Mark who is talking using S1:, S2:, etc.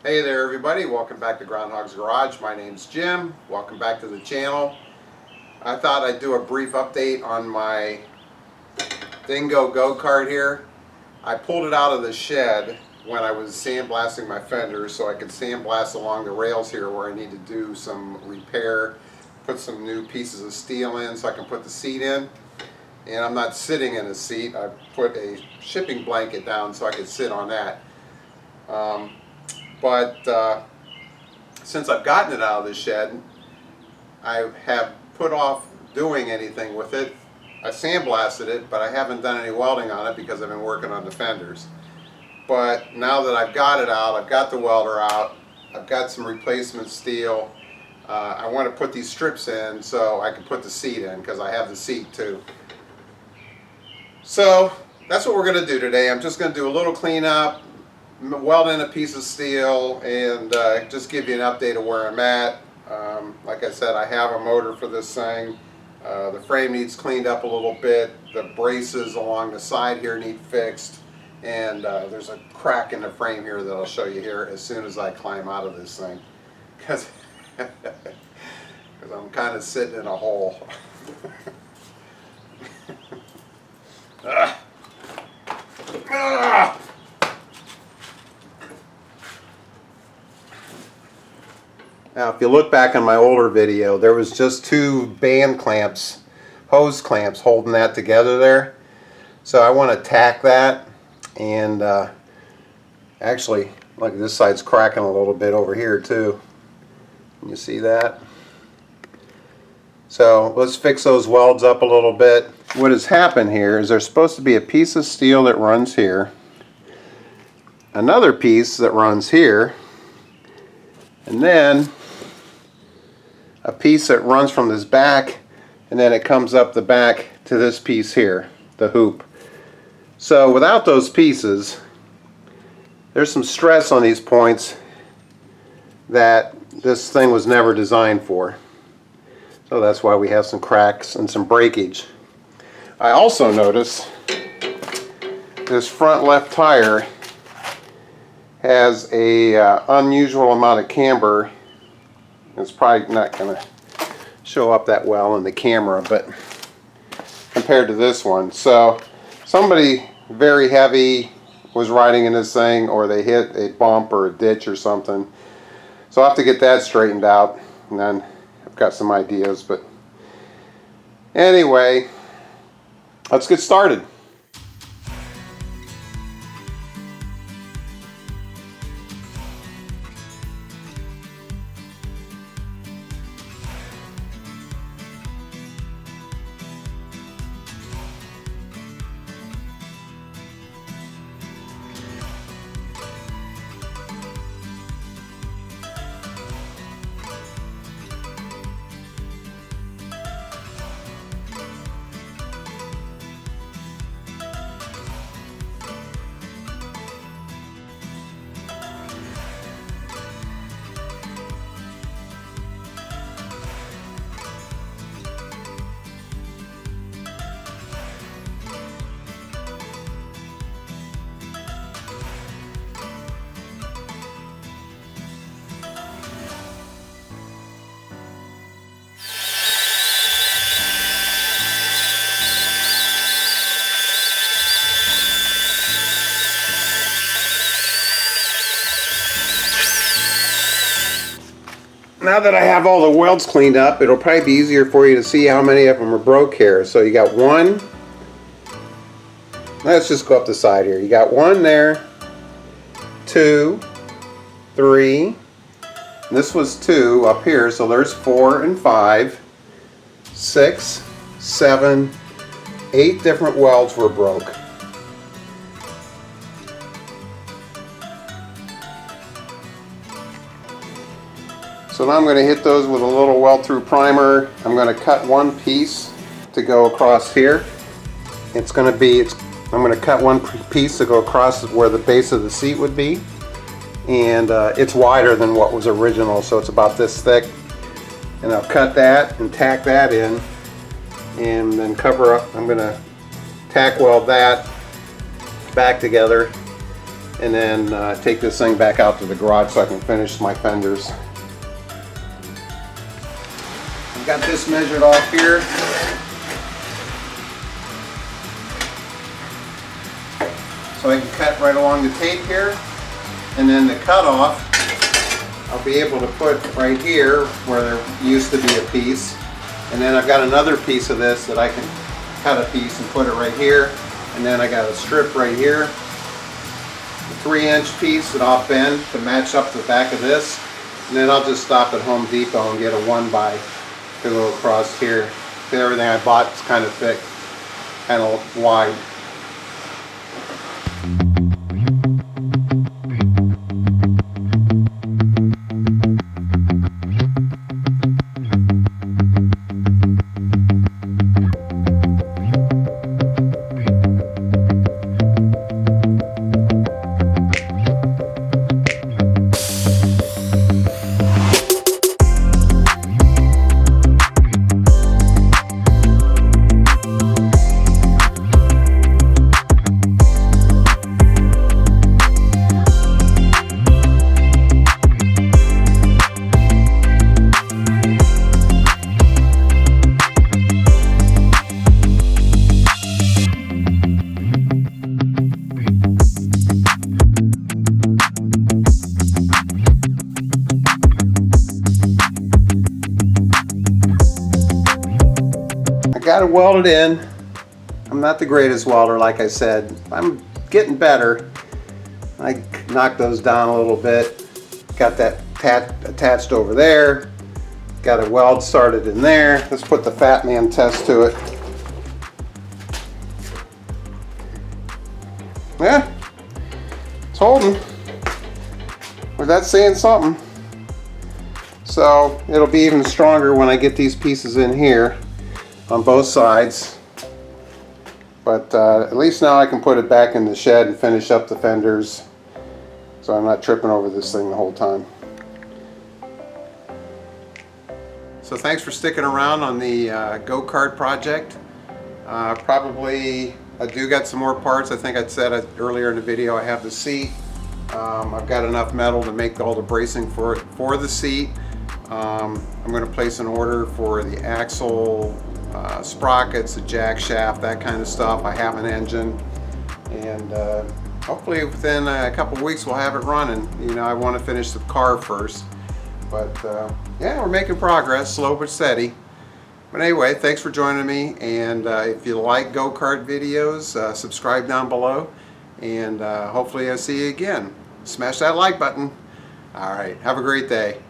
S1: Hey there everybody, welcome back to Groundhog's Garage. My name's Jim. Welcome back to the channel. I thought I'd do a brief update on my Dingo Go Kart here. I pulled it out of the shed when I was sandblasting my fenders so I could sandblast along the rails here where I need to do some repair, put some new pieces of steel in so I can put the seat in. And I'm not sitting in a seat. I put a shipping blanket down so I could sit on that. But since I've gotten it out of the shed, I have put off doing anything with it. I sandblasted it, but I haven't done any welding on it because I've been working on the fenders. But now that I've got it out, I've got the welder out, I've got some replacement steel. I want to put these strips in so I can put the seat in because I have the seat too. So that's what we're going to do today. I'm just going to do a little cleanup, weld in a piece of steel, and just give you an update of where I'm at. Like I said, I have a motor for this thing. The frame needs cleaned up a little bit. The braces along the side here need fixed. And there's a crack in the frame here that I'll show you here as soon as I climb out of this thing. Because I'm kind of sitting in a hole. Now if you look back on my older video, there was just two band clamps, hose clamps holding that together there. So I want to tack that, and actually look, this side's cracking a little bit over here too. Can you see that? So let's fix those welds up a little bit. What has happened here is there's supposed to be a piece of steel that runs here, another piece that runs here, and then a piece that runs from this back, and then it comes up the back to this piece here, the hoop. So without those pieces, there's some stress on these points that this thing was never designed for. So that's why we have some cracks and some breakage. I also notice this front left tire has a unusual amount of camber. It's probably not going to show up that well in the camera, but compared to this one. So somebody very heavy was riding in this thing, or they hit a bump or a ditch or something. So I'll have to get that straightened out, and then I've got some ideas. But anyway, let's get started. Now that I have all the welds cleaned up, it'll probably be easier for you to see how many of them are broke here. So you got one. Let's just go up the side here. You got one there, 2, 3. And this was 2 up here, so there's 4 and 5, 6, 7, 8 different welds were broke. So now I'm going to hit those with a little weld through primer. I'm going to cut one piece to go across here. I'm going to cut one piece to go across where the base of the seat would be. And it's wider than what was original, so it's about this thick. And I'll cut that and tack that in, and then cover up. I'm going to tack weld that back together and then take this thing back out to the garage so I can finish my fenders. I've got this measured off here. So I can cut right along the tape here, and then the cutoff I'll be able to put right here where there used to be a piece, and then I've got another piece of this that I can cut a piece and put it right here, and then I got a strip right here, a 3-inch piece that I'll bend to match up the back of this, and then I'll just stop at Home Depot and get a 1x to go across here. Everything I bought is kind of thick, kind of wide. Got it welded in. I'm not the greatest welder, like I said. I'm getting better. I knocked those down a little bit. Got that attached over there. Got a weld started in there. Let's put the Fat Man test to it. Yeah, it's holding. Well, that's saying something. So it'll be even stronger when I get these pieces in here on both sides, but at least now I can put it back in the shed and finish up the fenders so I'm not tripping over this thing the whole time. So thanks for sticking around on the go-kart project. Probably I do got some more parts. I think I said earlier in the video I have the seat. I've got enough metal to make all the bracing for the seat. I'm going to place an order for the axle, sprockets, a jack shaft, that kind of stuff. I have an engine, and hopefully within a couple of weeks we'll have it running. You know, I want to finish the car first, but yeah, we're making progress, slow but steady. But anyway, thanks for joining me, and if you like go-kart videos, subscribe down below, and hopefully I'll see you again. Smash that like button. All right, have a great day.